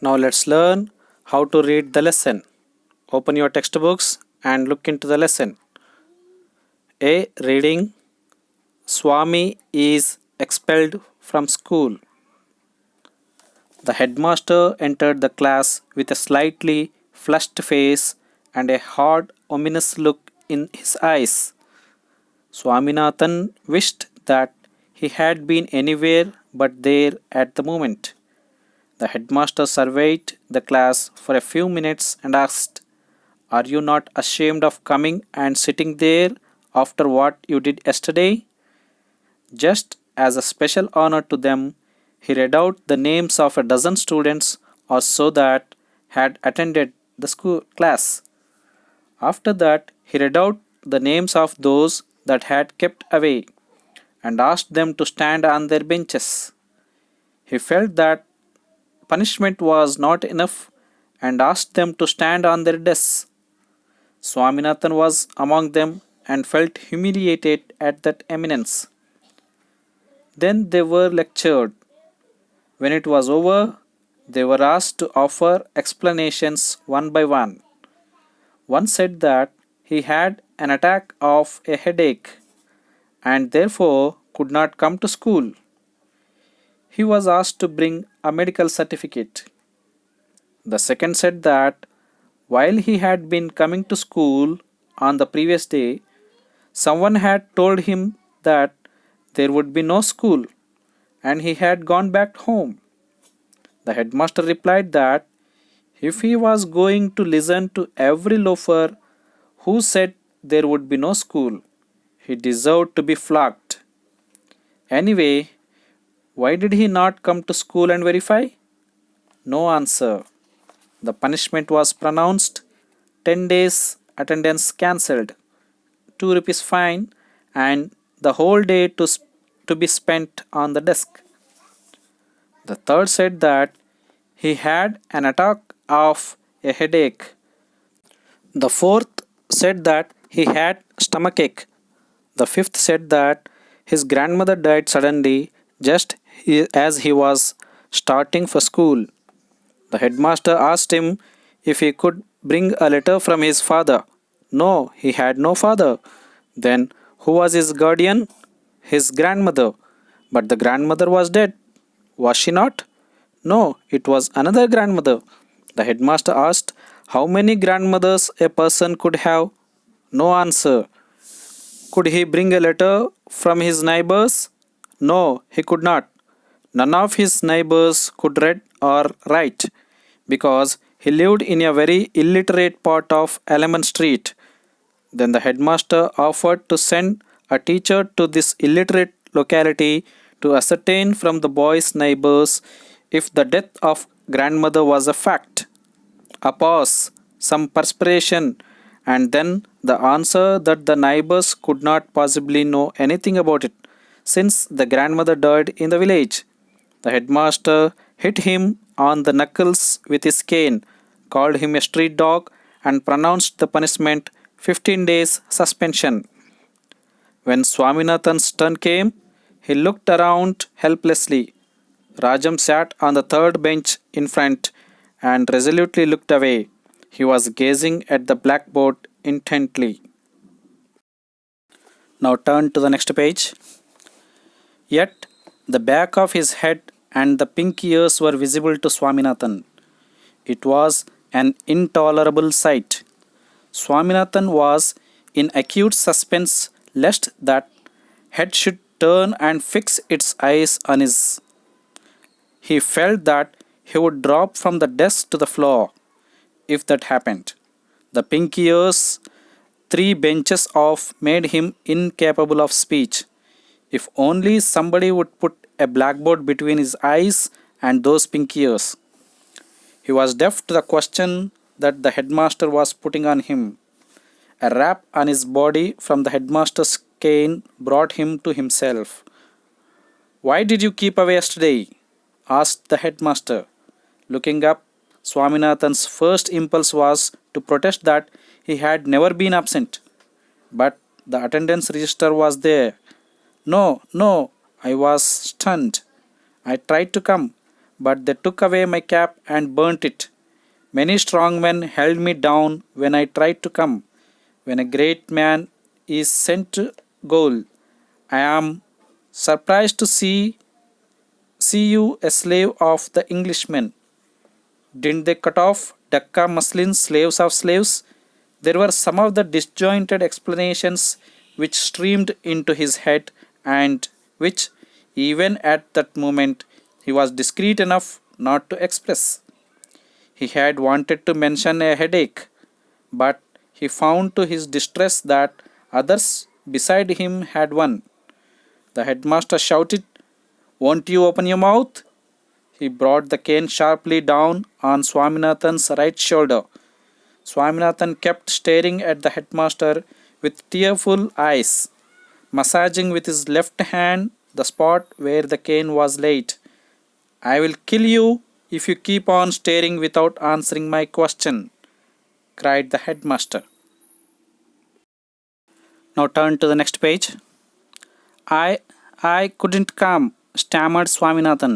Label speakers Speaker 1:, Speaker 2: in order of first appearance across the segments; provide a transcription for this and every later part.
Speaker 1: Now let's learn how to read the lesson. Open your textbooks and look into the lesson. A. Reading. Swami is expelled from school. The headmaster entered the class with a slightly flushed face and a hard, ominous look in his eyes. Swaminathan wished that he had been anywhere but there at the moment. The headmaster surveyed the class for a few minutes and asked, "Are you not ashamed of coming and sitting there after what you did yesterday?" Just as a special honor to them, he read out the names of a dozen students or so that had attended the school class. After that, he read out the names of those that had kept away and asked them to stand on their benches. He felt that punishment was not enough and asked them to stand on their desks. Swaminathan was among them and felt humiliated at that eminence. Then they were lectured. When it was over, they were asked to offer explanations one by one. One said that he had an attack of a headache and therefore could not come to school. He was asked to bring a medical certificate. The second said that while he had been coming to school on the previous day, someone had told him that there would be no school and he had gone back home. The headmaster replied that if he was going to listen to every loafer who said there would be no school, he deserved to be flogged. Anyway, why did he not come to school and verify? No answer. The punishment was pronounced: 10 days attendance cancelled, 2 rupees fine, and the whole day to be spent on the desk. The third said that he had an attack of a headache. The fourth said that he had stomachache. The fifth said that his grandmother died suddenly just as he was starting for school. The headmaster asked him if he could bring a letter from his father. No, he had no father. Then who was his guardian? His grandmother. But the grandmother was dead. Was she not? No, it was another grandmother. The headmaster asked how many grandmothers a person could have. No answer. Could he bring a letter from his neighbors? No, he could not. None of his neighbors could read or write because he lived in a very illiterate part of Elman Street. Then the headmaster offered to send a teacher to this illiterate locality to ascertain from the boy's neighbors if the death of grandmother was a fact. A pause, some perspiration, and then the answer that the neighbors could not possibly know anything about it, since the grandmother died in the village. The headmaster hit him on the knuckles with his cane, called him a street dog, and pronounced the punishment 15 days suspension. When Swaminathan's turn came, he looked around helplessly. Rajam sat on the third bench in front and resolutely looked away. He was gazing at the blackboard intently. Now turn to the next page. Yet the back of his head and the pink ears were visible to Swaminathan. It was an intolerable sight. Swaminathan was in acute suspense lest that head should turn and fix its eyes on his. He felt that he would drop from the desk to the floor if that happened. The pink ears, 3 benches off, made him incapable of speech. If only somebody would put a blackboard between his eyes and those pink ears. He was deaf to the question that the headmaster was putting on him. A rap on his body from the headmaster's cane brought him to himself. "Why did you keep away yesterday?" asked the headmaster. Looking up, Swaminathan's first impulse was to protest that he had never been absent. But the attendance register was there. "No, no, I was stunned. I tried to come, but they took away my cap and burnt it. Many strong men held me down when I tried to come. When a great man is sent to gaol, I am surprised to see you a slave of the Englishmen. Didn't they cut off Dhaka Muslin slaves of slaves? There were some of the disjointed explanations which streamed into his head and which, even at that moment, he was discreet enough not to express. He had wanted to mention a headache, but he found to his distress that others beside him had one. The headmaster shouted, "Won't you open your mouth?" He brought the cane sharply down on Swaminathan's right shoulder. Swaminathan kept staring at the headmaster with tearful eyes, massaging with his left hand the spot where the cane was laid. "I will kill you if you keep on staring without answering my question," cried the headmaster. Now turn to the next page. I I couldn't come, stammered Swaminathan.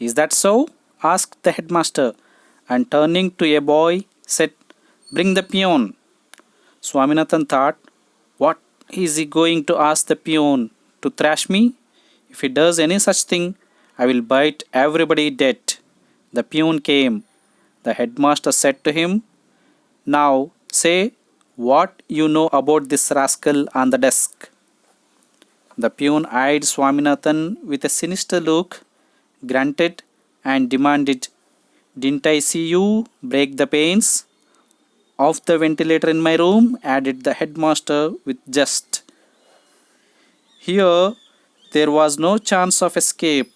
Speaker 1: "Is that so?" asked the headmaster, and turning to a boy, said, "Bring the peon." Swaminathan thought, "What is he going to ask the peon? To thrash me? If he does any such thing, I will bite everybody dead." The peon came. The headmaster said to him, "Now say what you know about this rascal on the desk." The peon eyed Swaminathan with a sinister look, grunted, and demanded, "Didn't I see you break the panes of the ventilator in my room?" added the headmaster with jest. Here there was no chance of escape.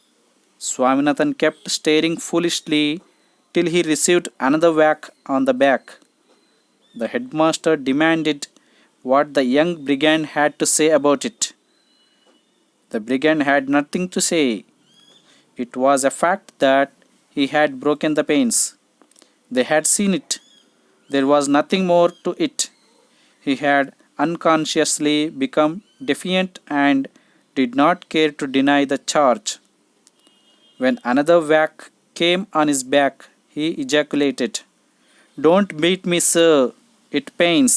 Speaker 1: Swaminathan kept staring foolishly till he received another whack on the back. The headmaster demanded what the young brigand had to say about it. The brigand had nothing to say. It was a fact that he had broken the panes. They had seen it. There was nothing more to it. He had unconsciously become defiant and did not care to deny the charge. When another whack came on his back, he ejaculated, "Don't beat me, sir. It pains."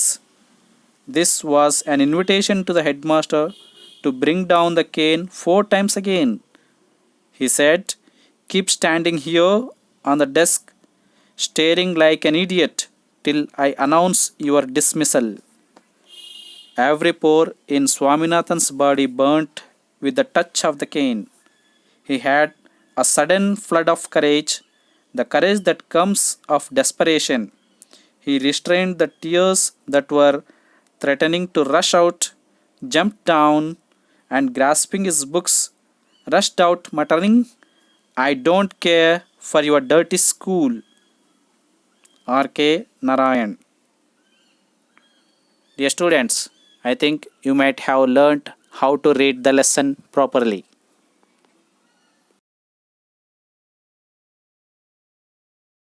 Speaker 1: This was an invitation to the headmaster to bring down the cane 4 times again. He said, "Keep standing here on the desk, staring like an idiot, till I announce your dismissal." Every pore in Swaminathan's body burnt with the touch of the cane. He had a sudden flood of courage, the courage that comes of desperation. He restrained the tears that were threatening to rush out, jumped down, and grasping his books, rushed out muttering, "I don't care for your dirty school." R.K. Narayan. Dear students, I think you might have learnt how to read the lesson properly.